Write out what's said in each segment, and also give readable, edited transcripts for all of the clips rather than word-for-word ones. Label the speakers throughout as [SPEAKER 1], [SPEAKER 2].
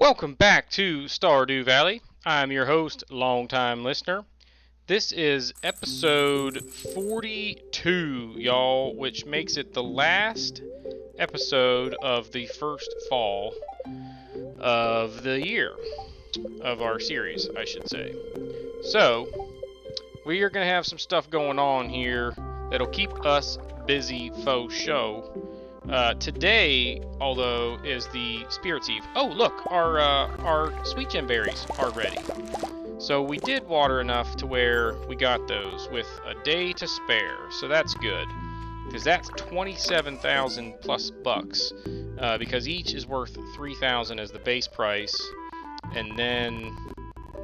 [SPEAKER 1] Welcome back to Stardew Valley. I'm your host, longtime listener. This is episode 42, y'all, which makes it the last episode of the first fall of the year, of our series, I should say. So, we are going to have some stuff going on here that'll keep us busy faux show. Today, although, is the Spirits Eve. Oh, look, our sweet gem berries are ready. So we did water enough to where we got those with a day to spare. So that's good, because that's 27,000 plus bucks. Because each is worth 3,000 as the base price, and then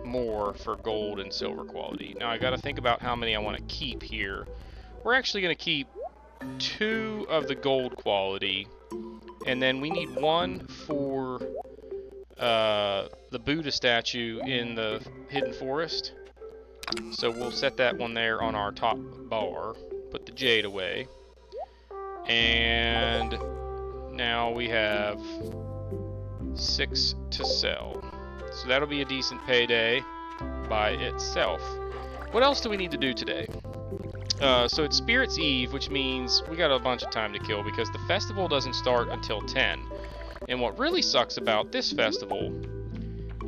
[SPEAKER 1] more for gold and silver quality. Now I got to think about how many I want to keep here. We're actually going to keep 2 of the gold quality, and then we need 1 for the Buddha statue in the hidden forest. So we'll set that one there on our top bar, put the jade away, and now we have 6 to sell. So that'll be a decent payday by itself. What else do we need to do today? So it's Spirits Eve, which means we got a bunch of time to kill because the festival doesn't start until 10. And what really sucks about this festival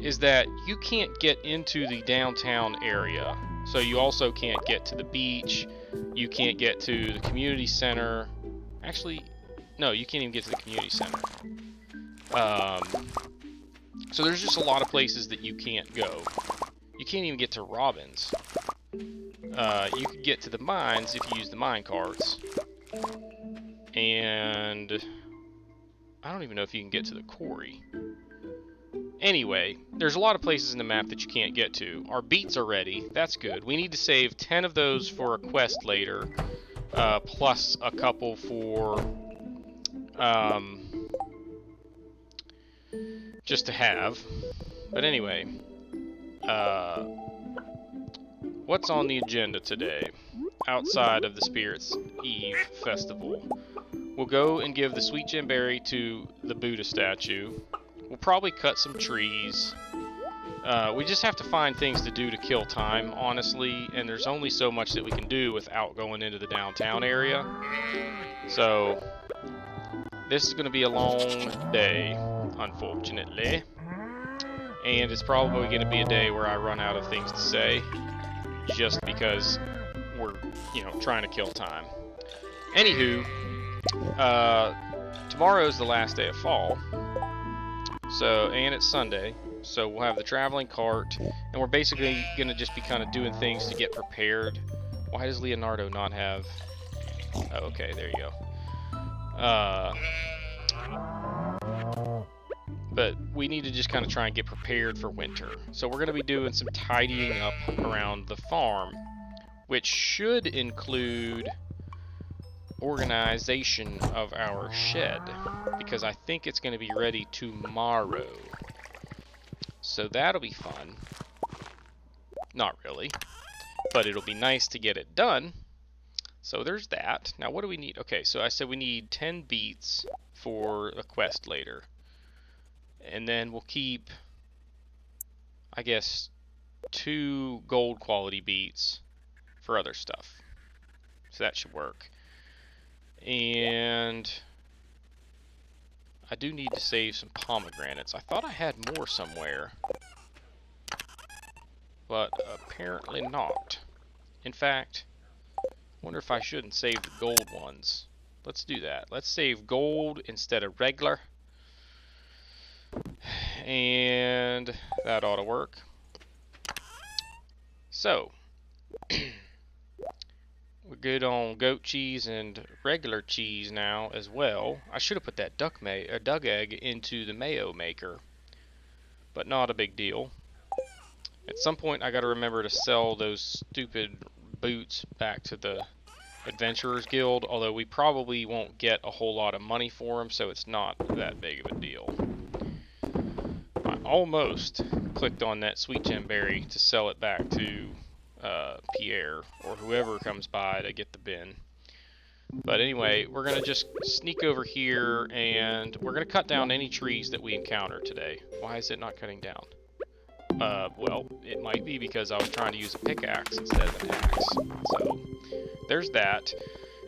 [SPEAKER 1] is that you can't get into the downtown area. So you also can't get to the beach, you can't get to the community center. Actually, no, you can't even get to the community center. So there's just a lot of places that you can't go. You can't even get to Robin's. You could get to the mines if you use the mine carts. And I don't even know if you can get to the quarry. Anyway, there's a lot of places in the map that you can't get to. Our beets are ready. That's good. We need to save 10 of those for a quest later. Plus a couple for just to have. But anyway, what's on the agenda today, outside of the Spirits Eve festival? We'll go and give the sweet gem berry to the Buddha statue. We'll probably cut some trees. We just have to find things to do to kill time, honestly, and there's only so much that we can do without going into the downtown area. So, this is going to be a long day, unfortunately. And it's probably going to be a day where I run out of things to say, just because we're, trying to kill time. Anywho, tomorrow's the last day of fall, and it's Sunday, so we'll have the traveling cart, and we're basically going to just be kind of doing things to get prepared. Why does Leonardo not have... Oh, okay, there you go. But we need to just kind of try and get prepared for winter. So we're going to be doing some tidying up around the farm, which should include organization of our shed, because I think it's going to be ready tomorrow. So that'll be fun. Not really, but it'll be nice to get it done. So there's that. Now what do we need? Okay, so I said we need 10 beets for a quest later. And then we'll keep, I guess, 2 gold quality beets for other stuff. So that should work. And I do need to save some pomegranates. I thought I had more somewhere, but apparently not. In fact, I wonder if I shouldn't save the gold ones. Let's do that. Let's save gold instead of regular. And that ought to work. So, we're good on goat cheese and regular cheese now as well. I should have put that duck egg into the mayo maker, but not a big deal. At some point I gotta remember to sell those stupid boots back to the Adventurers Guild, although we probably won't get a whole lot of money for them, so it's not that big of a deal. I almost clicked on that sweet gem berry to sell it back to Pierre or whoever comes by to get the bin. But anyway, we're going to just sneak over here, and we're going to cut down any trees that we encounter today. Why is it not cutting down? Well, it might be because I was trying to use a pickaxe instead of an axe. So, there's that.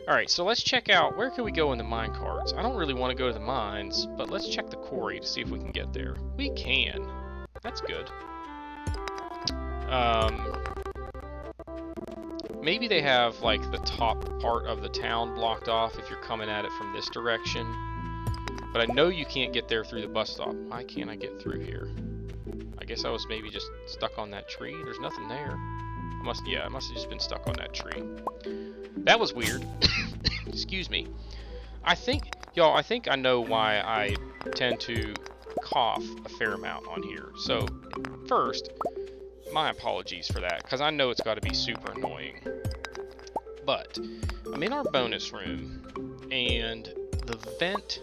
[SPEAKER 1] Alright, so let's check out, where can we go in the mine carts? I don't really want to go to the mines, but let's check the quarry to see if we can get there. We can. That's good. Maybe they have, like, the top part of the town blocked off if you're coming at it from this direction. But I know you can't get there through the bus stop. Why can't I get through here? I guess I was maybe just stuck on that tree. There's nothing there. I must have just been stuck on that tree. That was weird. Excuse me. I think I know why I tend to cough a fair amount on here. So, first, my apologies for that, because I know it's got to be super annoying. But, I'm in our bonus room, and the vent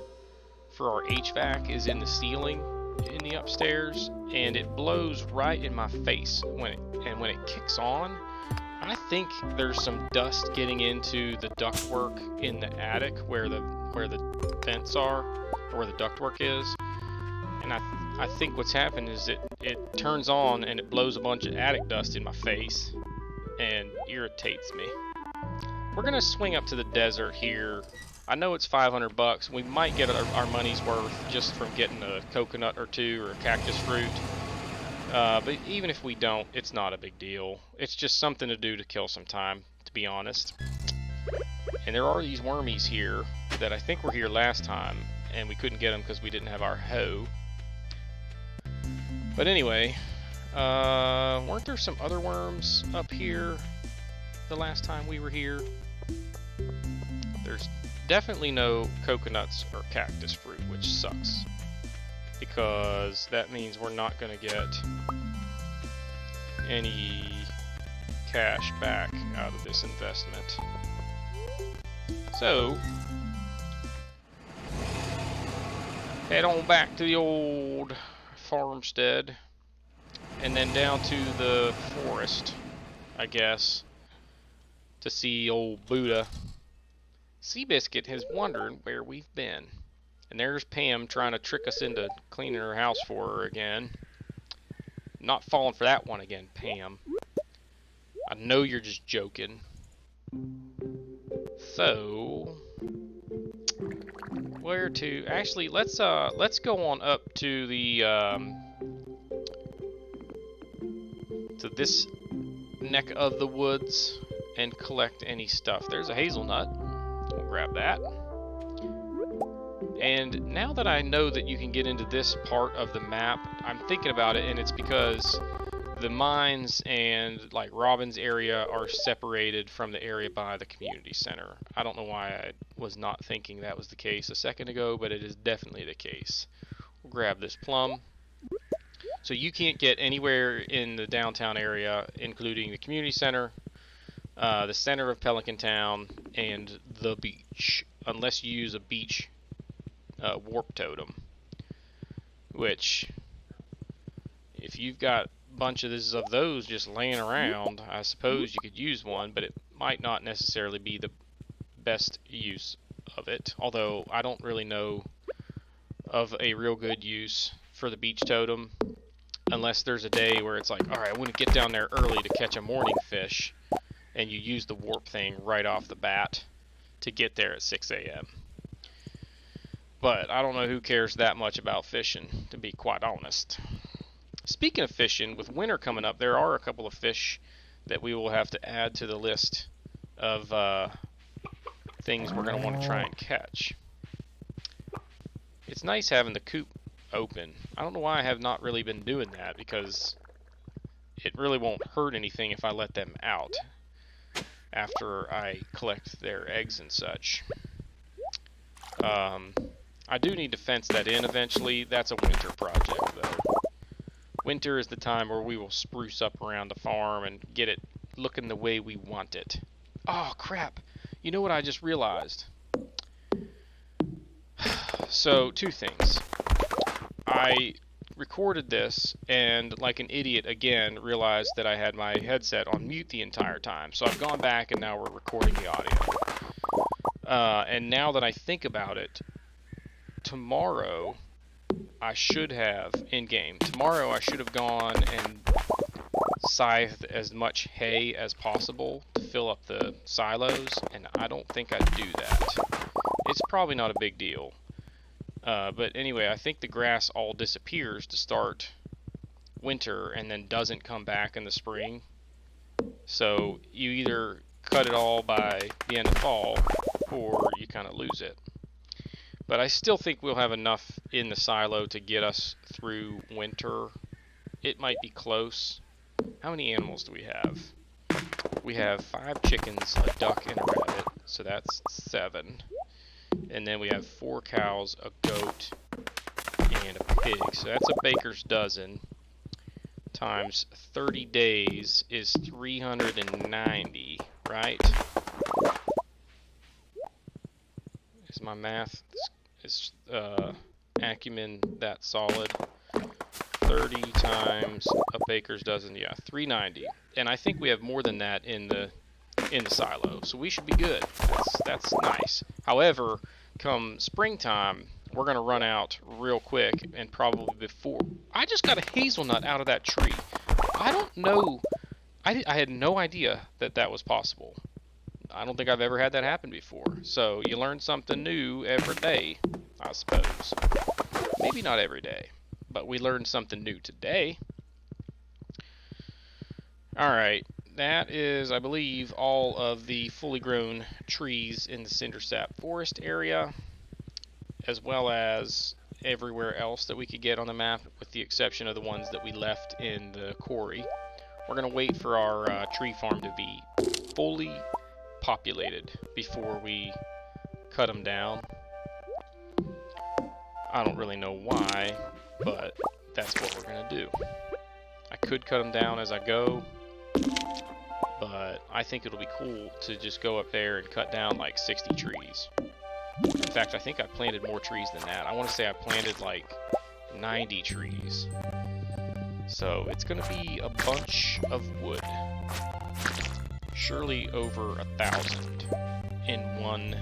[SPEAKER 1] for our HVAC is in the ceiling in the upstairs, and it blows right in my face when it kicks on. I think there's some dust getting into the ductwork in the attic where the vents are, or where the ductwork is. And I think what's happened is it turns on and it blows a bunch of attic dust in my face and irritates me. We're gonna swing up to the desert here. I know it's 500 bucks. We might get our money's worth just from getting a coconut or two or a cactus fruit. But even if we don't, it's not a big deal. It's just something to do to kill some time, to be honest. And there are these wormies here that I think were here last time, and we couldn't get them because we didn't have our hoe. But anyway, weren't there some other worms up here the last time we were here? There's definitely no coconuts or cactus fruit, which sucks, because that means we're not going to get any cash back out of this investment. So, head on back to the old farmstead, and then down to the forest, I guess, to see old Buddha. Seabiscuit has wondered where we've been. And there's Pam trying to trick us into cleaning her house for her again. Not falling for that one again, Pam. I know you're just joking. So, where to? Actually, let's go on up to the to this neck of the woods and collect any stuff. There's a hazelnut. We'll grab that. And now that I know that you can get into this part of the map, I'm thinking about it, and it's because the mines and like Robin's area are separated from the area by the community center. I don't know why I was not thinking that was the case a second ago, but it is definitely the case. We'll grab this plum. So you can't get anywhere in the downtown area, including the community center, the center of Pelican Town, and the beach, unless you use a beach warp totem, which, if you've got a bunch of those just laying around, I suppose you could use one, but it might not necessarily be the best use of it, although I don't really know of a real good use for the beach totem, unless there's a day where it's like, alright, I want to get down there early to catch a morning fish, and you use the warp thing right off the bat to get there at 6 a.m. But I don't know who cares that much about fishing, to be quite honest. Speaking of fishing, with winter coming up, there are a couple of fish that we will have to add to the list of things we're going to want to try and catch. It's nice having the coop open. I don't know why I have not really been doing that, because it really won't hurt anything if I let them out after I collect their eggs and such. I do need to fence that in eventually. That's a winter project, though. Winter is the time where we will spruce up around the farm and get it looking the way we want it. Oh, crap. You know what I just realized? So, two things. I recorded this and, like an idiot again, realized that I had my headset on mute the entire time. So I've gone back and now we're recording the audio. And now that I think about it, tomorrow I should have, in-game, tomorrow I should have gone and scythed as much hay as possible to fill up the silos, and I don't think I'd do that. It's probably not a big deal. But anyway, I think the grass all disappears to start winter and then doesn't come back in the spring. So you either cut it all by the end of fall or you kind of lose it. But I still think we'll have enough in the silo to get us through winter. It might be close. How many animals do we have? We have 5 chickens, a duck, and a rabbit, so that's 7. And then we have 4 cows, a goat, and a pig, so that's a baker's dozen. Times 30 days is 390, right? Is my math acumen that solid? 30 times a baker's dozen, yeah, 390. And I think we have more than that in the silo, so we should be good. That's nice. However, come springtime, we're gonna run out real quick, and probably before. I just got a hazelnut out of that tree. I don't know. I had no idea that that was possible. I don't think I've ever had that happen before. So you learn something new every day, I suppose. Maybe not every day, but we learned something new today. Alright, that is, I believe, all of the fully grown trees in the Cindersap Forest area, as well as everywhere else that we could get on the map, with the exception of the ones that we left in the quarry. We're going to wait for our tree farm to be fully populated before we cut them down. I don't really know why, but that's what we're going to do. I could cut them down as I go, but I think it'll be cool to just go up there and cut down like 60 trees. In fact, I think I planted more trees than that. I want to say I planted like 90 trees. So it's going to be a bunch of wood. Surely over 1,000 in one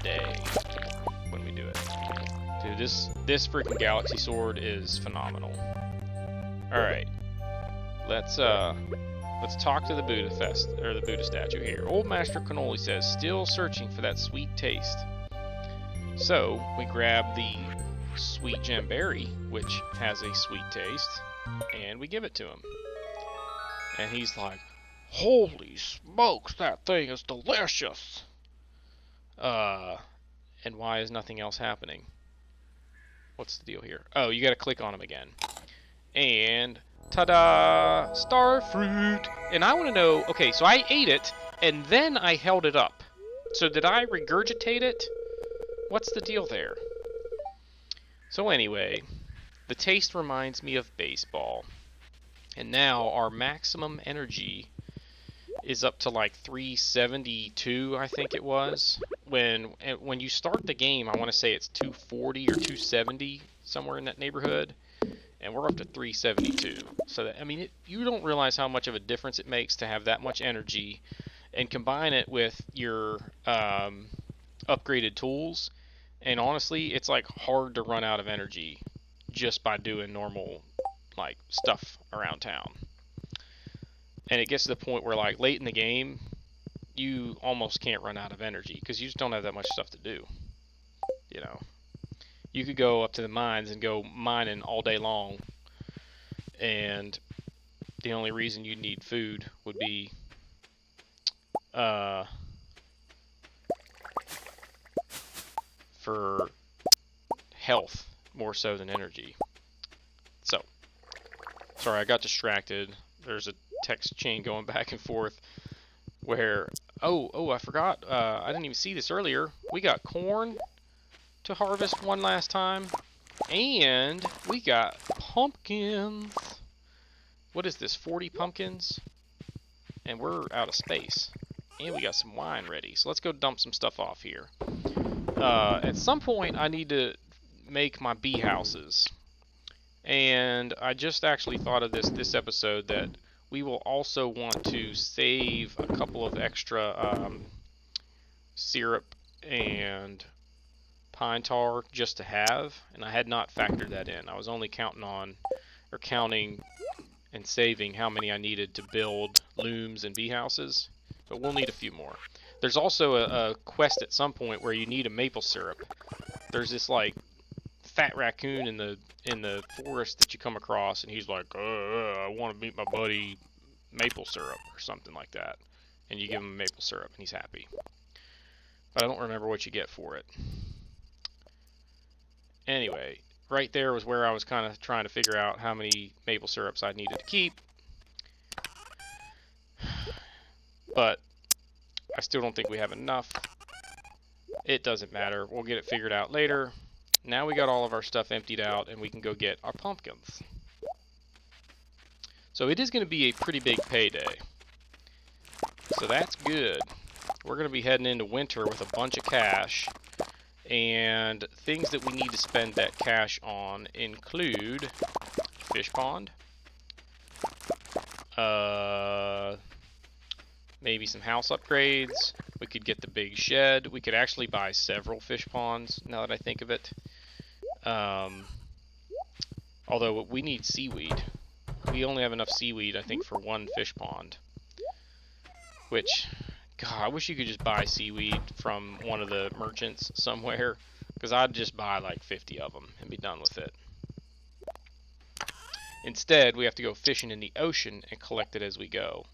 [SPEAKER 1] day when we do it. Dude, this freaking galaxy sword is phenomenal. Alright. Let's talk to the Buddha statue here. Old Master Cannoli says, still searching for that sweet taste. So we grab the sweet gemberry, which has a sweet taste, and we give it to him. And he's like, holy smokes, that thing is delicious! And why is nothing else happening? What's the deal here? Oh, you gotta click on him again. And ta-da! Star fruit! And I want to know, okay, so I ate it, and then I held it up. So did I regurgitate it? What's the deal there? So anyway, the taste reminds me of baseball. And now our maximum energy is up to like 372, I think it was. When you start the game, I want to say it's 240 or 270, somewhere in that neighborhood. And we're up to 372. So that, I mean, you don't realize how much of a difference it makes to have that much energy, and combine it with your upgraded tools. And honestly, it's like hard to run out of energy just by doing normal like stuff around town. And it gets to the point where like late in the game, you almost can't run out of energy because you just don't have that much stuff to do. You know. You could go up to the mines and go mining all day long, and the only reason you'd need food would be for health more so than energy. So, sorry, I got distracted. There's a text chain going back and forth where, oh, I forgot, I didn't even see this earlier. We got corn to harvest one last time, and we got pumpkins. What is this, 40 pumpkins? And we're out of space, and we got some wine ready, so let's go dump some stuff off here. At some point I need to make my bee houses, and I just actually thought of this episode that we will also want to save a couple of extra syrup and pine tar just to have, and I had not factored that in. I was only counting and saving how many I needed to build looms and bee houses, but we'll need a few more. There's also a quest at some point where you need a maple syrup. There's this like fat raccoon in the forest that you come across, and he's like, I want to meet my buddy maple syrup or something like that, and you give him maple syrup and he's happy. But I don't remember what you get for it. Anyway, right there was where I was kind of trying to figure out how many maple syrups I needed to keep. But I still don't think we have enough. It doesn't matter. We'll get it figured out later. Now we got all of our stuff emptied out and we can go get our pumpkins. So it is going to be a pretty big payday. So that's good. We're going to be heading into winter with a bunch of cash. And things that we need to spend that cash on include fish pond, maybe some house upgrades. We could get the big shed. We could actually buy several fish ponds, now that I think of it. Although we need seaweed. We only have enough seaweed, I think, for one fish pond. Which, God, I wish you could just buy seaweed from one of the merchants somewhere, because I'd just buy like 50 of them and be done with it. Instead, we have to go fishing in the ocean and collect it as we go.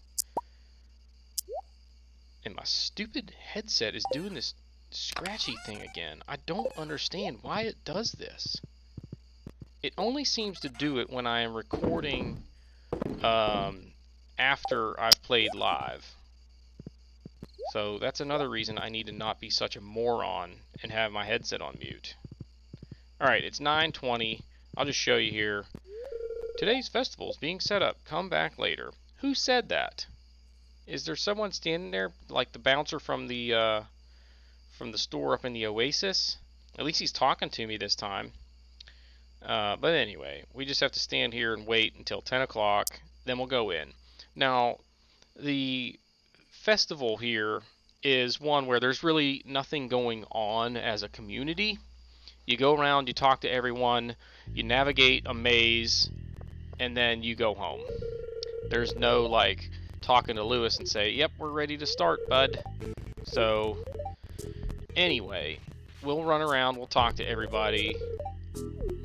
[SPEAKER 1] And my stupid headset is doing this scratchy thing again. I don't understand why it does this. It only seems to do it when I am recording after I've played live. So that's another reason I need to not be such a moron and have my headset on mute. Alright, it's 9:20. I'll just show you here. Today's festival is being set up. Come back later. Who said that? Is there someone standing there, like the bouncer from the store up in the Oasis? At least he's talking to me this time. But anyway, we just have to stand here and wait until 10 o'clock. Then we'll go in. Now, the festival here is one where there's really nothing going on as a community. You go around, you talk to everyone, you navigate a maze, and then you go home. There's no like talking to Lewis and say, yep, we're ready to start, bud. So anyway, we'll run around, we'll talk to everybody.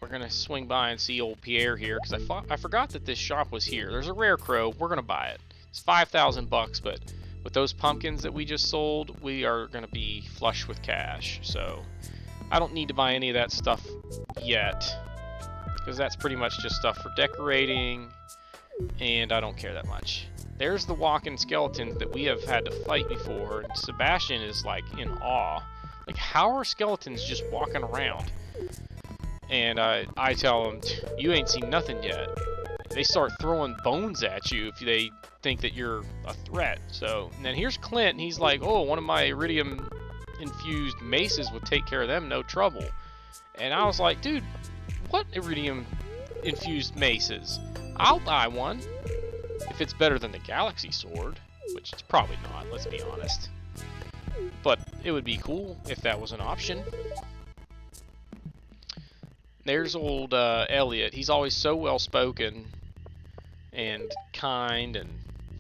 [SPEAKER 1] We're gonna swing by and see old Pierre here, because I forgot that this shop was here. There's a rare crow, we're gonna buy it. It's 5,000 bucks, but with those pumpkins that we just sold, we are gonna be flush with cash. So I don't need to buy any of that stuff yet, because that's pretty much just stuff for decorating, and I don't care that much. There's the walking skeletons that we have had to fight before, and Sebastian is like in awe. Like, how are skeletons just walking around? And I tell them, you ain't seen nothing yet. They start throwing bones at you if they think that you're a threat. So, and then here's Clint, and he's like, oh, one of my iridium infused maces would take care of them, no trouble. And I was like, dude, what iridium infused maces? I'll buy one. If it's better than the Galaxy Sword, which it's probably not, let's be honest. But it would be cool if that was an option. There's old Elliot. He's always so well-spoken and kind and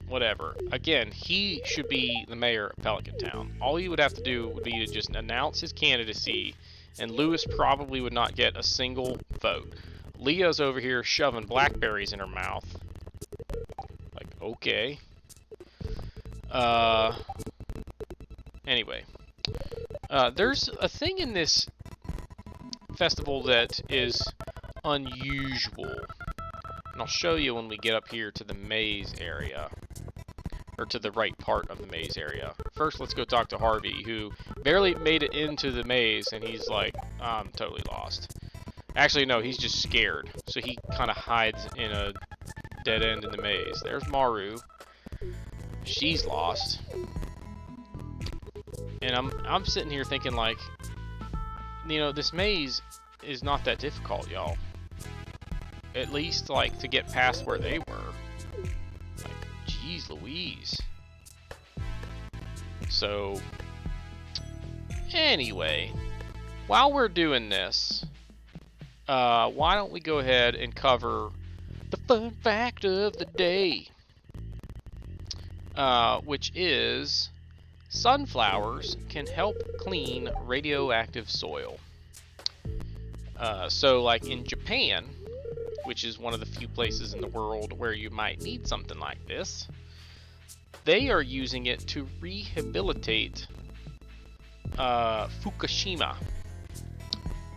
[SPEAKER 1] whatever. Again, he should be the mayor of Pelican Town. All he would have to do would be to just announce his candidacy, and Lewis probably would not get a single vote. Leah's over here shoving blackberries in her mouth. Like, okay. Anyway. There's a thing in this festival that is unusual. And I'll show you when we get up here to the maze area. Or to the right part of the maze area. First, let's go talk to Harvey, who barely made it into the maze, and he's like, I'm totally lost. Actually, no, he's just scared. So he kind of hides in a dead end in the maze. There's Maru. She's lost. And I'm sitting here thinking, like, you know, this maze is not that difficult, y'all. At least, like, to get past where they were. Like, jeez Louise. So, Anyway, while we're doing this, why don't we go ahead and cover the fun fact of the day, which is sunflowers can help clean radioactive soil. So like in Japan, which is one of the few places in the world where you might need something like this, they are using it to rehabilitate Fukushima,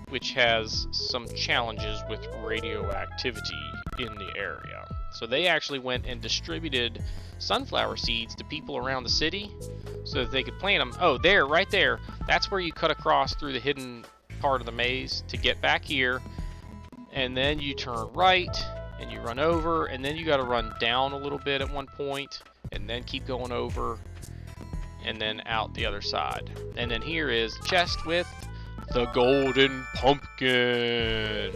[SPEAKER 1] which has some challenges with radioactivity in the area. So they actually went and distributed sunflower seeds to people around the city so that they could plant them. Oh, there, right there. That's where you cut across through the hidden part of the maze to get back here. And then you turn right and you run over, and then you got to run down a little bit at one point and then keep going over and then out the other side. And then here is the chest with the golden pumpkin.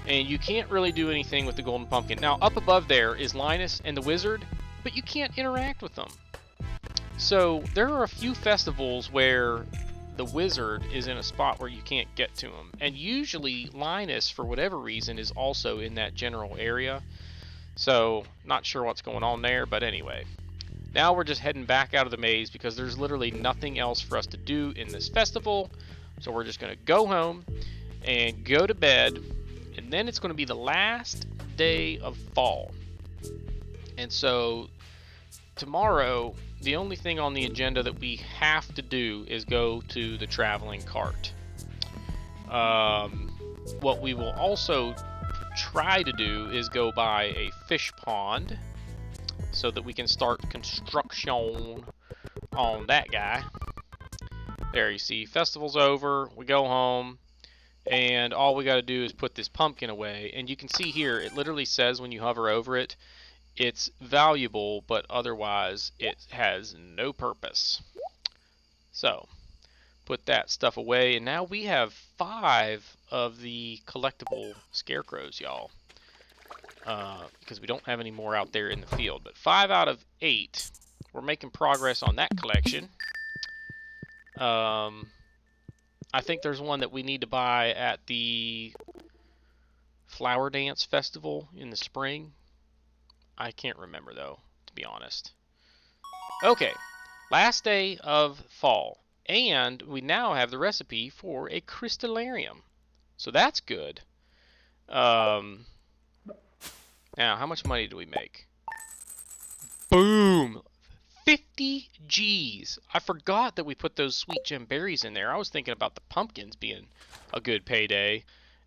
[SPEAKER 1] And you can't really do anything with the golden pumpkin. Now, up above there is Linus and the wizard, but you can't interact with them. So there are a few festivals where the wizard is in a spot where you can't get to him. And usually Linus, for whatever reason, is also in that general area. So, not sure what's going on there, but anyway. Now we're just heading back out of the maze because there's literally nothing else for us to do in this festival. So we're just going to go home and go to bed. And then it's going to be the last day of fall. And so tomorrow, the only thing on the agenda that we have to do is go to the traveling cart. What we will also try to do is go by a fish pond so that we can start construction on that guy. There, you see, festival's over, we go home, and all we got to do is put this pumpkin away. And you can see here, it literally says when you hover over it, it's valuable, but otherwise it has no purpose. So, put that stuff away, and now we have 5 of the collectible scarecrows, y'all. Because we don't have any more out there in the field. But 5 out of 8, we're making progress on that collection. I think there's one that we need to buy at the Flower Dance Festival in the spring. I can't remember, though, to be honest. Okay, last day of fall. And we now have the recipe for a crystallarium. So that's good. Now, how much money do we make? Boom! 50 G's. I forgot that we put those sweet gem berries in there. I was thinking about the pumpkins being a good payday.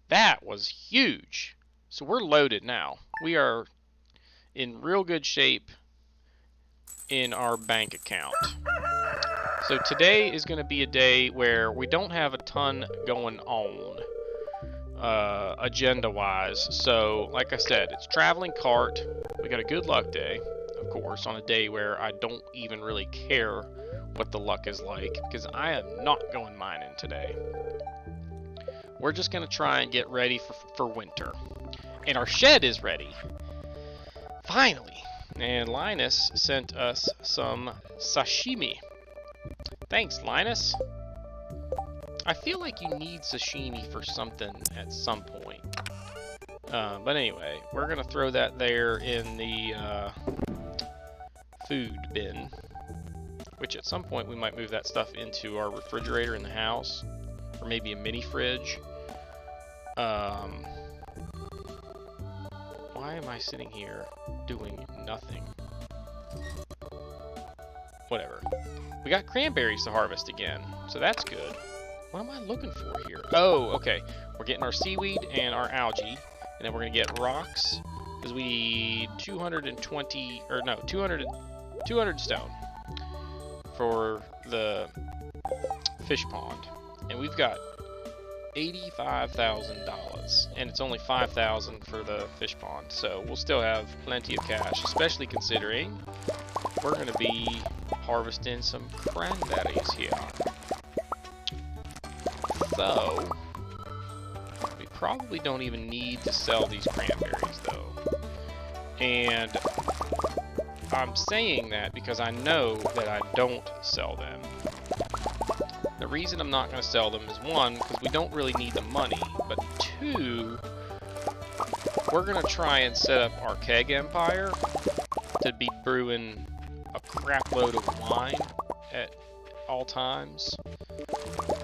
[SPEAKER 1] That was huge. So we're loaded now. We are in real good shape in our bank account. So today is going to be a day where we don't have a ton going on agenda-wise. So, like I said, it's traveling cart. We got a good luck day, of course, on a day where I don't even really care what the luck is like, because I am not going mining today. We're just going to try and get ready for winter. And our shed is ready. Finally. And Linus sent us some sashimi. Thanks, Linus. I feel like you need sashimi for something at some point. But anyway, we're going to throw that there in the food bin. Which at some point we might move that stuff into our refrigerator in the house. Or maybe a mini fridge. Why am I sitting here doing nothing? Whatever. We got cranberries to harvest again, so that's good. What am I looking for here? Oh, okay. We're getting our seaweed and our algae, and then we're gonna get rocks because we need 220, or no, 200 stone for the fish pond, and we've got $85,000, and it's only 5,000 for the fish pond, so we'll still have plenty of cash, especially considering we're going to be harvesting some cranberries here. So, we probably don't even need to sell these cranberries, though. And I'm saying that because I know that I don't sell them. The reason I'm not going to sell them is, one, because we don't really need the money, but two, we're going to try and set up our keg empire to be brewing a crap load of wine at all times.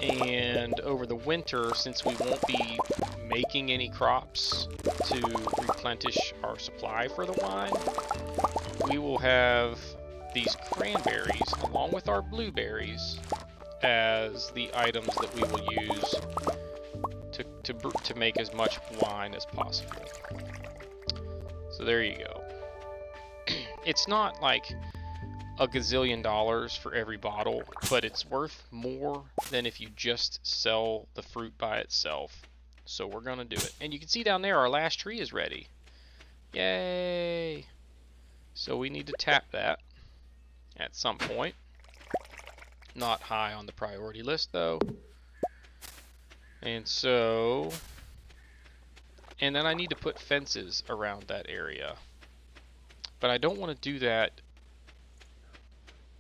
[SPEAKER 1] And over the winter, since we won't be making any crops to replenish our supply for the wine, we will have these cranberries along with our blueberries as the items that we will use to make as much wine as possible. So there you go. It's not like a gazillion dollars for every bottle, but it's worth more than if you just sell the fruit by itself. So we're gonna do it. And you can see down there our last tree is ready. Yay! So we need to tap that at some point. Not high on the priority list though. And so, and then I need to put fences around that area. But I don't want to do that.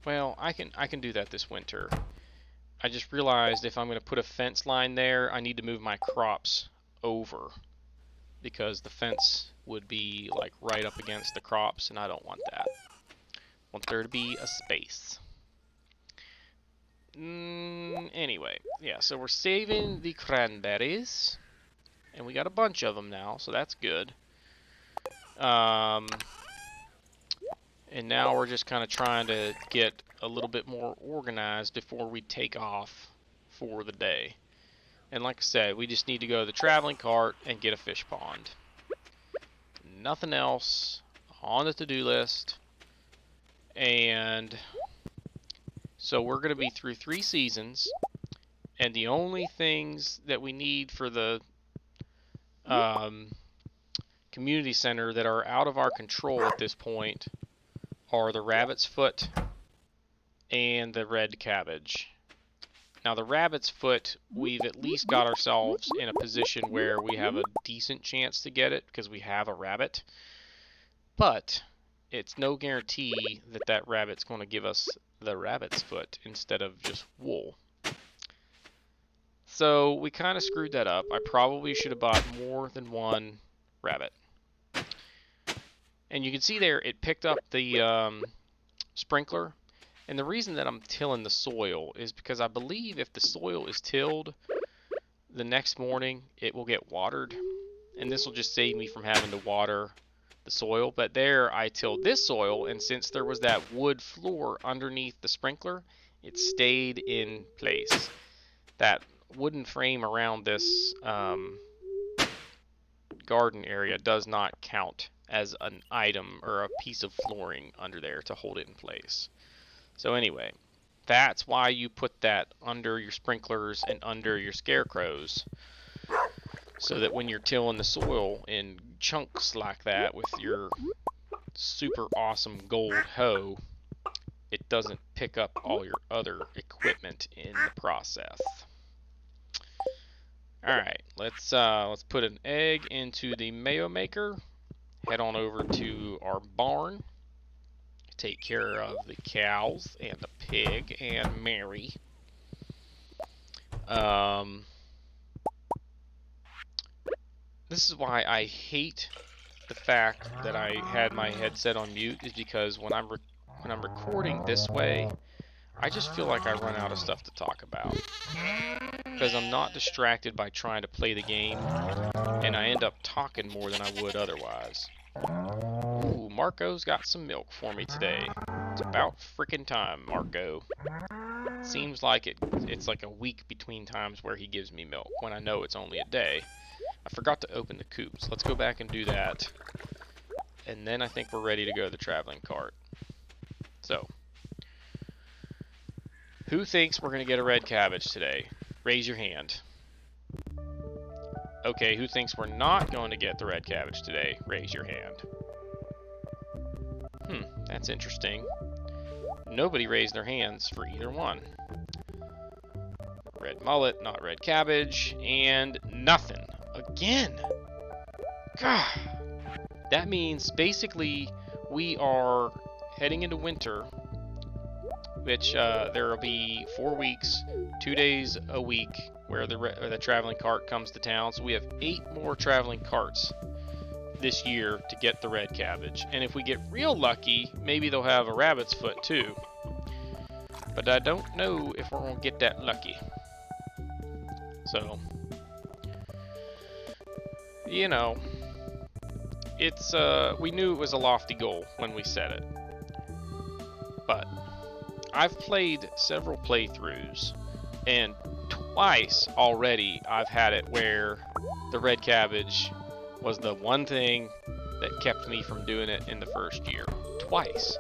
[SPEAKER 1] Well, I can do that this winter. I just realized if I'm going to put a fence line there, I need to move my crops over, because the fence would be like right up against the crops, and I don't want that. I want there to be a space. Anyway, yeah, so we're saving the cranberries, and we got a bunch of them now, so that's good. And now we're just kind of trying to get a little bit more organized before we take off for the day. And like I said, we just need to go to the traveling cart and get a fish pond. Nothing else on the to-do list. And so we're going to be through 3 seasons. And the only things that we need for the community center that are out of our control at this point are the rabbit's foot and the red cabbage. Now the rabbit's foot, we've at least got ourselves in a position where we have a decent chance to get it because we have a rabbit. But it's no guarantee that that rabbit's going to give us the rabbit's foot instead of just wool. So we kind of screwed that up. I probably should have bought more than one rabbit. And you can see there, it picked up the sprinkler. And the reason that I'm tilling the soil is because I believe if the soil is tilled, the next morning it will get watered. And this will just save me from having to water the soil. But there I tilled this soil, and since there was that wood floor underneath the sprinkler, it stayed in place. That wooden frame around this garden area does not count as an item or a piece of flooring under there to hold it in place. So anyway, that's why you put that under your sprinklers and under your scarecrows, so that when you're tilling the soil in chunks like that with your super awesome gold hoe, it doesn't pick up all your other equipment in the process. Alright, let's put an egg into the mayo maker. Head on over to our barn. Take care of the cows and the pig and Mary. This is why I hate the fact that I had my headset on mute, is because when I'm recording this way, I just feel like I run out of stuff to talk about. Because I'm not distracted by trying to play the game, and I end up talking more than I would otherwise. Ooh, Marco's got some milk for me today. It's about frickin' time, Marco. Seems like it's like a week between times where he gives me milk, when I know it's only a day. I forgot to open the coops. Let's go back and do that. And then I think we're ready to go to the traveling cart. So, who thinks we're going to get a red cabbage today? Raise your hand. Okay, who thinks we're not going to get the red cabbage today? Raise your hand. That's interesting. Nobody raised their hands for either one. Red mullet, not red cabbage, and nothing. Again! God! That means basically we are heading into winter which there will be 4 weeks, 2 days a week where the traveling cart comes to town. So we have 8 more traveling carts this year to get the red cabbage. And if we get real lucky, maybe they'll have a rabbit's foot too. But I don't know if we're going to get that lucky. So, you know, it's we knew it was a lofty goal when we set it. But I've played several playthroughs, and twice already I've had it where the red cabbage was the one thing that kept me from doing it in the first year. Twice.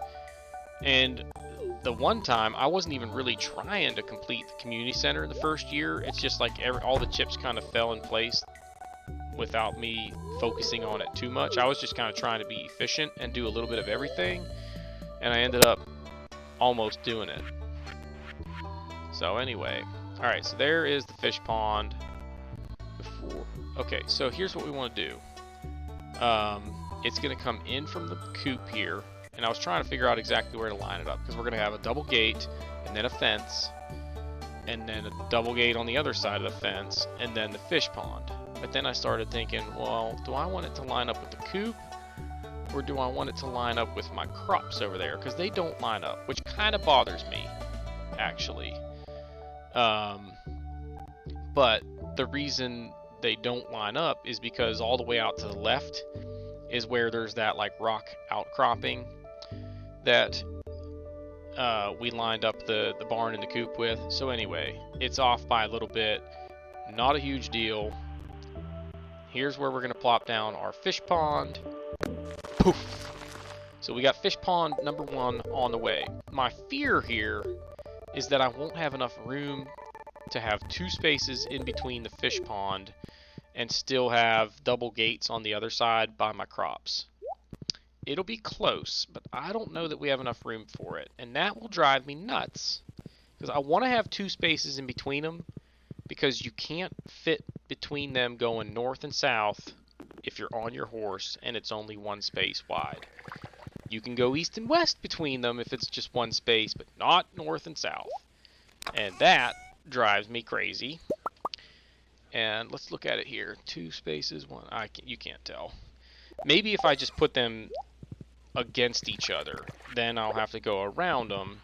[SPEAKER 1] And the one time, I wasn't even really trying to complete the community center the first year. It's just like all the chips kind of fell in place without me focusing on it too much. I was just kind of trying to be efficient and do a little bit of everything, and I ended up almost doing it. So anyway, alright, so there is the fish pond. Okay, so here's what we want to do. It's going to come in from the coop here, and I was trying to figure out exactly where to line it up, because we're going to have a double gate, and then a fence, and then a double gate on the other side of the fence, and then the fish pond. But then I started thinking, well, do I want it to line up with the coop, or do I want it to line up with my crops over there? Because they don't line up, which kind of bothers me, actually. But the reason they don't line up is because all the way out to the left is where there's that like rock outcropping that we lined up the barn and the coop with. So anyway, it's off by a little bit, not a huge deal. Here's where we're going to plop down our fish pond. Poof! So we got fish pond number 1 on the way. My fear here is that I won't have enough room to have 2 spaces in between the fish pond and still have double gates on the other side by my crops. It'll be close, but I don't know that we have enough room for it, and that will drive me nuts, because I want to have 2 spaces in between them, because you can't fit between them going north and south if you're on your horse and it's only 1 space wide. You can go east and west between them if it's just 1 space, but not north and south. And that drives me crazy. And let's look at it here. 2 spaces, 1. You can't tell. Maybe if I just put them against each other, then I'll have to go around them.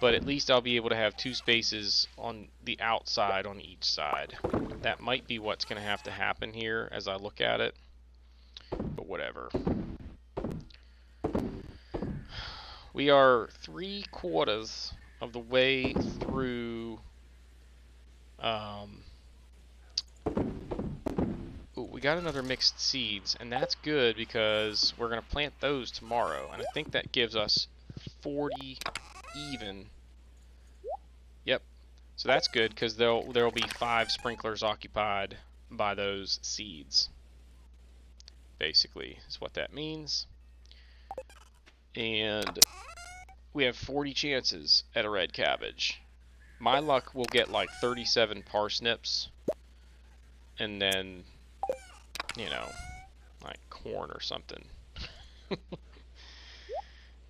[SPEAKER 1] But at least I'll be able to have 2 spaces on the outside on each side. That might be what's going to have to happen here as I look at it. But whatever. We are 3/4 of the way through. Ooh, we got another mixed seeds, and that's good because we're going to plant those tomorrow. And I think that gives us 40 even. Yep. So that's good because there'll be 5 sprinklers occupied by those seeds. Basically, is what that means. And we have 40 chances at a red cabbage. My luck will get like 37 parsnips, and then, you know, like corn or something.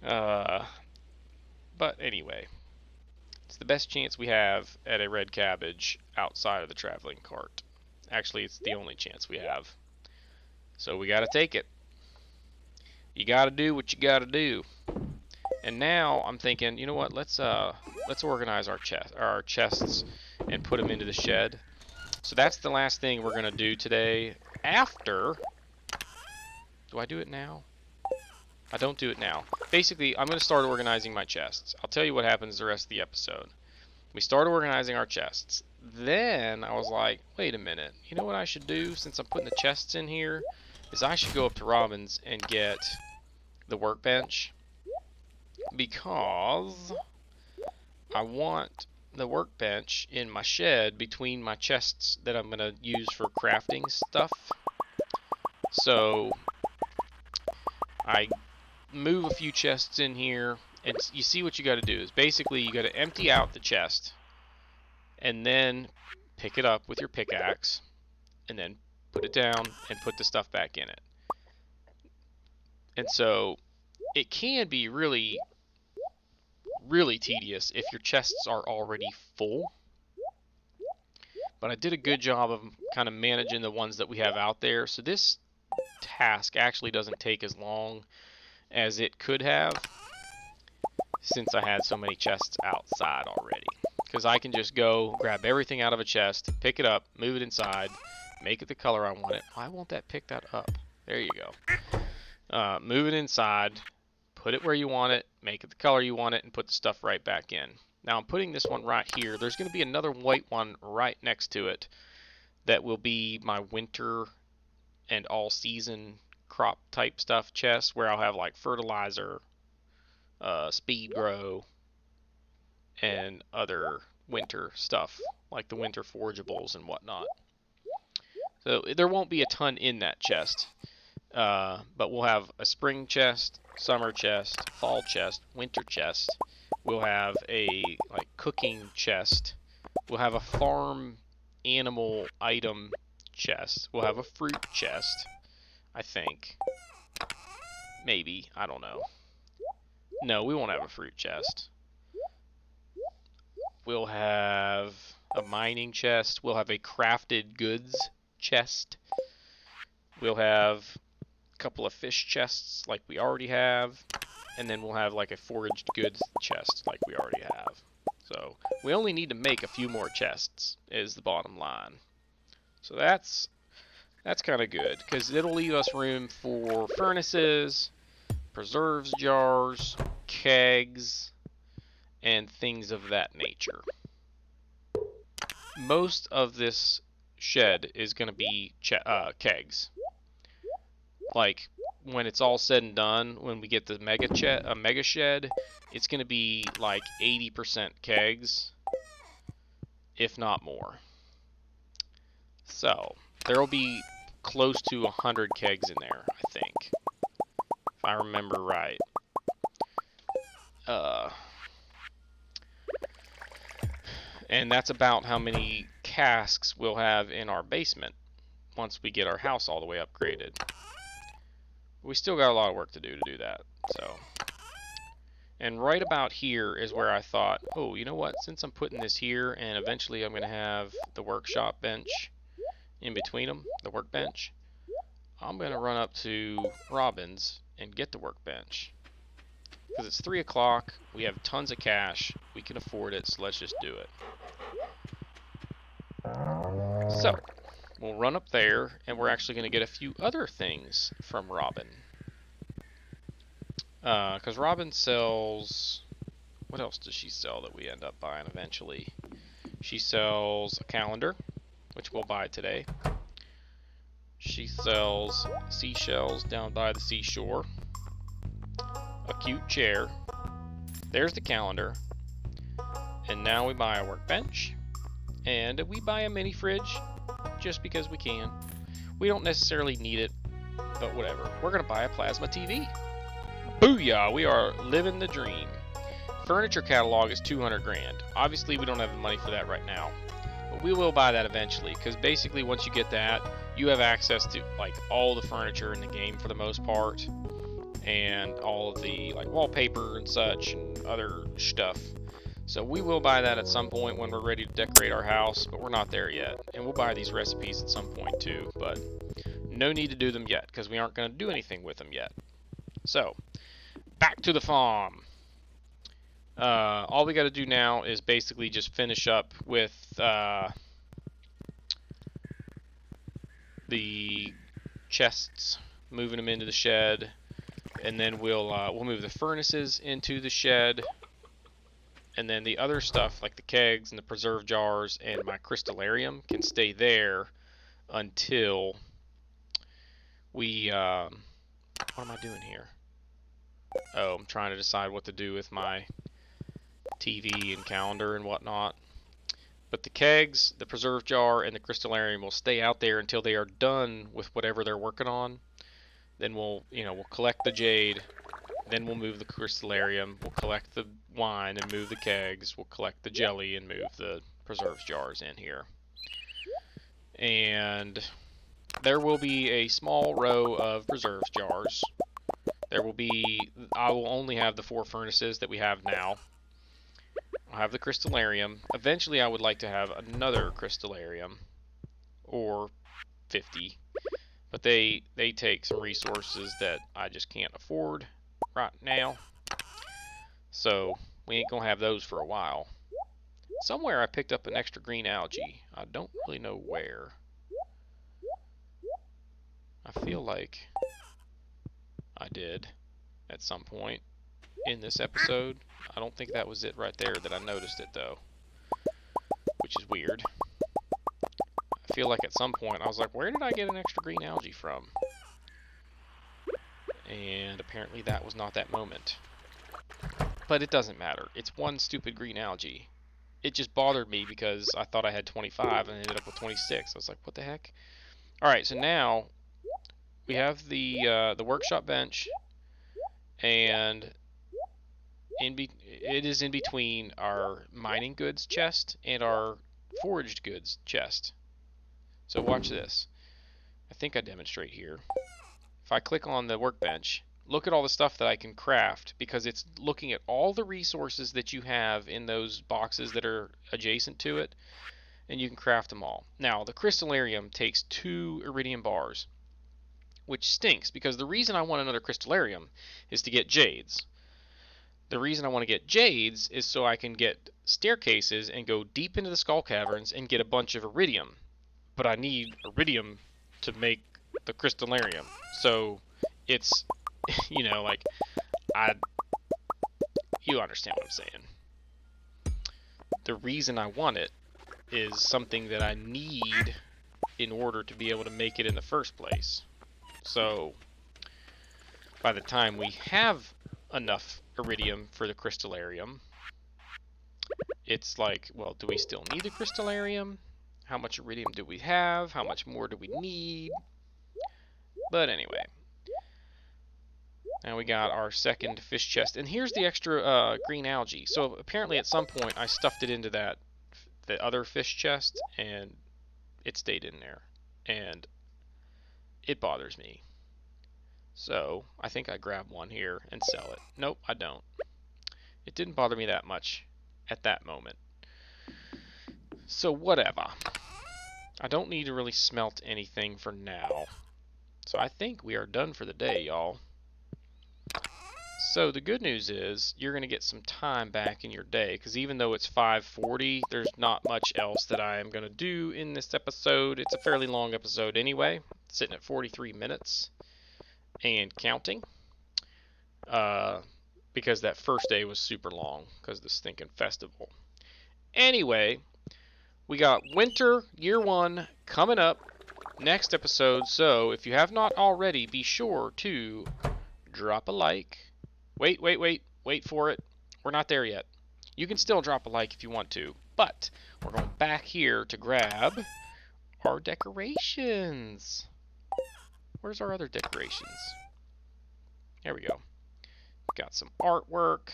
[SPEAKER 1] But anyway, it's the best chance we have at a red cabbage outside of the traveling cart. Actually, it's the only chance we have. So we gotta take it. You gotta do what you gotta do. And now I'm thinking, you know what? Let's organize our chests and put them into the shed. So that's the last thing we're gonna do today. After, do I do it now? I don't do it now. Basically, I'm gonna start organizing my chests. I'll tell you what happens the rest of the episode. We start organizing our chests. Then I was like, wait a minute. You know what I should do since I'm putting the chests in here? Is I should go up to Robin's and get the workbench. Because I want the workbench in my shed between my chests that I'm going to use for crafting stuff. So I move a few chests in here, and you see what you got to do is basically you got to empty out the chest and then pick it up with your pickaxe and then put it down and put the stuff back in it. And so it can be really really tedious if your chests are already full. But I did a good job of kind of managing the ones that we have out there. So this task actually doesn't take as long as it could have, since I had so many chests outside already. Because I can just go grab everything out of a chest, pick it up, move it inside, make it the color I want it. Why won't that pick that up? There you go. Move it inside, put it where you want it, make it the color you want it, and put the stuff right back in. Now I'm putting this one right here. There's going to be another white one right next to it that will be my winter and all season crop type stuff chest, where I'll have like fertilizer, speed grow, and other winter stuff like the winter forageables and whatnot. So there won't be a ton in that chest, but we'll have a spring chest, summer chest, fall chest, winter chest. We'll have a like cooking chest. We'll have a farm animal item chest. We'll have a fruit chest, I think. Maybe, I don't know. No, we won't have a fruit chest. We'll have a mining chest. We'll have a crafted goods chest. We'll have a couple of fish chests like we already have. And then we'll have like a foraged goods chest like we already have. So we only need to make a few more chests is the bottom line. So that's kind of good, because it'll leave us room for furnaces, preserves jars, kegs, and things of that nature. Most of this shed is going to be kegs. Like, when it's all said and done, when we get the mega shed, it's going to be like 80% kegs, if not more. So there will be close to 100 kegs in there, I think, if I remember right. And that's about how many casks we'll have in our basement once we get our house all the way upgraded. We still got a lot of work to do that. So, and right about here is where I thought, oh, you know what? Since I'm putting this here, and eventually I'm going to have the workshop bench in between them, the workbench, I'm going to run up to Robin's and get the workbench. Because it's 3 o'clock, we have tons of cash, we can afford it, so let's just do it. So, we'll run up there, and we're actually going to get a few other things from Robin. Because Robin sells... What else does she sell that we end up buying eventually? She sells a calendar, which we'll buy today. She sells seashells down by the seashore. A cute chair. There's the calendar. And now we buy a workbench. And we buy a mini fridge, just because we can. We don't necessarily need it, but whatever. We're going to buy a plasma TV. Booyah! We are living the dream. Furniture catalog is 200 grand. Obviously, we don't have the money for that right now. But we will buy that eventually, because basically once you get that, you have access to like all the furniture in the game for the most part. And all of the like wallpaper and such and other stuff. So we will buy that at some point when we're ready to decorate our house, but we're not there yet. And we'll buy these recipes at some point too, but no need to do them yet, because we aren't going to do anything with them yet. So, back to the farm. All we got to do now is basically just finish up with the chests, moving them into the shed, and then we'll move the furnaces into the shed. And then the other stuff, like the kegs and the preserve jars and my crystallarium, can stay there until we... what am I doing here? Oh, I'm trying to decide what to do with my TV and calendar and whatnot. But the kegs, the preserve jar, and the crystallarium will stay out there until they are done with whatever they're working on. Then we'll collect the jade. Then we'll move the crystallarium, we'll collect the wine and move the kegs, we'll collect the jelly and move the preserves jars in here. And there will be a small row of preserves jars. I will only have the 4 furnaces that we have now. I'll have the crystallarium. Eventually I would like to have another crystallarium, or 50. But they take some resources that I just can't afford right now. So we ain't gonna have those for a while. Somewhere I picked up an extra green algae. I don't really know where. I feel like I did at some point in this episode. I don't think that was it right there that I noticed it though, which is weird. I feel like at some point I was like, where did I get an extra green algae from? And apparently that was not that moment. But it doesn't matter. It's one stupid green algae. It just bothered me because I thought I had 25 and I ended up with 26. I was like, what the heck? Alright, so now we have the workshop bench, and it is in between our mining goods chest and our foraged goods chest. So watch this. I think I demonstrate here. If I click on the workbench, look at all the stuff that I can craft, because it's looking at all the resources that you have in those boxes that are adjacent to it, and you can craft them all. Now, the crystallarium takes 2 iridium bars, which stinks, because the reason I want another crystallarium is to get jades. The reason I want to get jades is so I can get staircases and go deep into the skull caverns and get a bunch of iridium. But I need iridium to make the crystallarium. So it's, you know, like, you understand what I'm saying. The reason I want it is something that I need in order to be able to make it in the first place. So by the time we have enough iridium for the crystallarium, it's like, well, do we still need the crystallarium? How much iridium do we have? How much more do we need? But anyway, now we got our second fish chest, and here's the extra green algae. So apparently at some point I stuffed it into the other fish chest, and it stayed in there, and it bothers me. So I think I grab one here and sell it. Nope, I don't. It didn't bother me that much at that moment. So whatever. I don't need to really smelt anything for now. So I think we are done for the day, y'all. So the good news is you're going to get some time back in your day, because even though it's 5:40, there's not much else that I am going to do in this episode. It's a fairly long episode anyway, sitting at 43 minutes and counting, because that first day was super long because of the stinking festival. Anyway, we got Winter Year 1 coming up next episode, so if you have not already, be sure to drop a like. Wait for it. We're not there yet. You can still drop a like if you want to, but we're going back here to grab our decorations. Where's our other decorations? There we go. We got some artwork.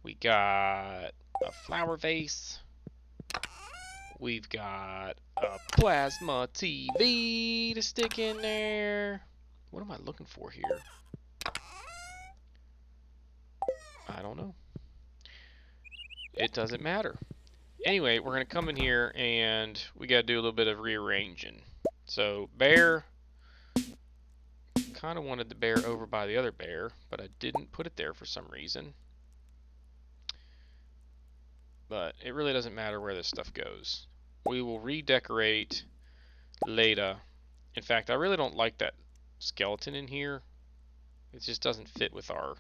[SPEAKER 1] We got a flower vase. We've got a plasma TV to stick in there. What am I looking for here? I don't know. It doesn't matter. Anyway, we're going to come in here and we got to do a little bit of rearranging. So, bear. Kind of wanted the bear over by the other bear, but I didn't put it there for some reason. But it really doesn't matter where this stuff goes. We will redecorate later. In fact, I really don't like that skeleton in here. It just doesn't fit with our...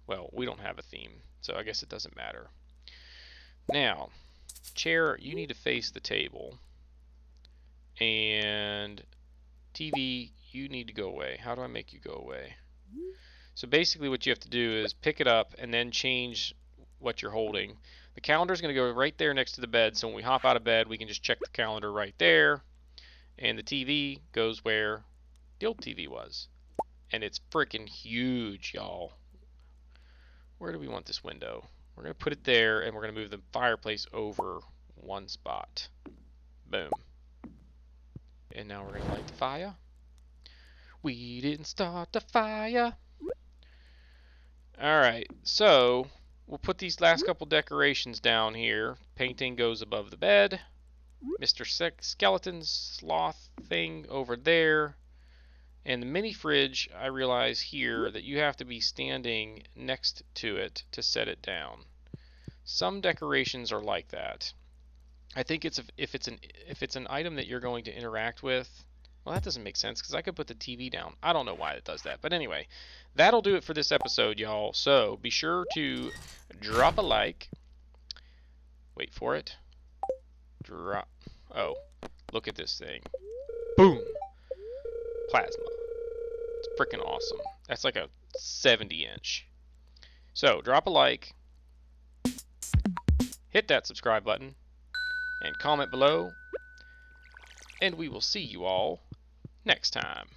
[SPEAKER 1] Well, we don't have a theme, so I guess it doesn't matter. Now, chair, you need to face the table. And TV, you need to go away. How do I make you go away? So basically what you have to do is pick it up and then change what you're holding. The calendar is going to go right there next to the bed, so when we hop out of bed, we can just check the calendar right there. And the TV goes where the old TV was. And it's freaking huge, y'all. Where do we want this window? We're going to put it there, and we're going to move the fireplace over one spot. Boom. And now we're going to light the fire. We didn't start the fire. Alright, so we'll put these last couple decorations down here. Painting goes above the bed. Mr. Skeleton's sloth thing over there. And the mini fridge, I realize here that you have to be standing next to it to set it down. Some decorations are like that. I think if it's an item that you're going to interact with. Well, that doesn't make sense because I could put the TV down. I don't know why it does that. But anyway, that'll do it for this episode, y'all. So be sure to drop a like. Wait for it. Drop. Oh, look at this thing. Boom. Plasma. It's freaking awesome. That's like a 70-inch. So drop a like. Hit that subscribe button. And comment below. And we will see you all next time.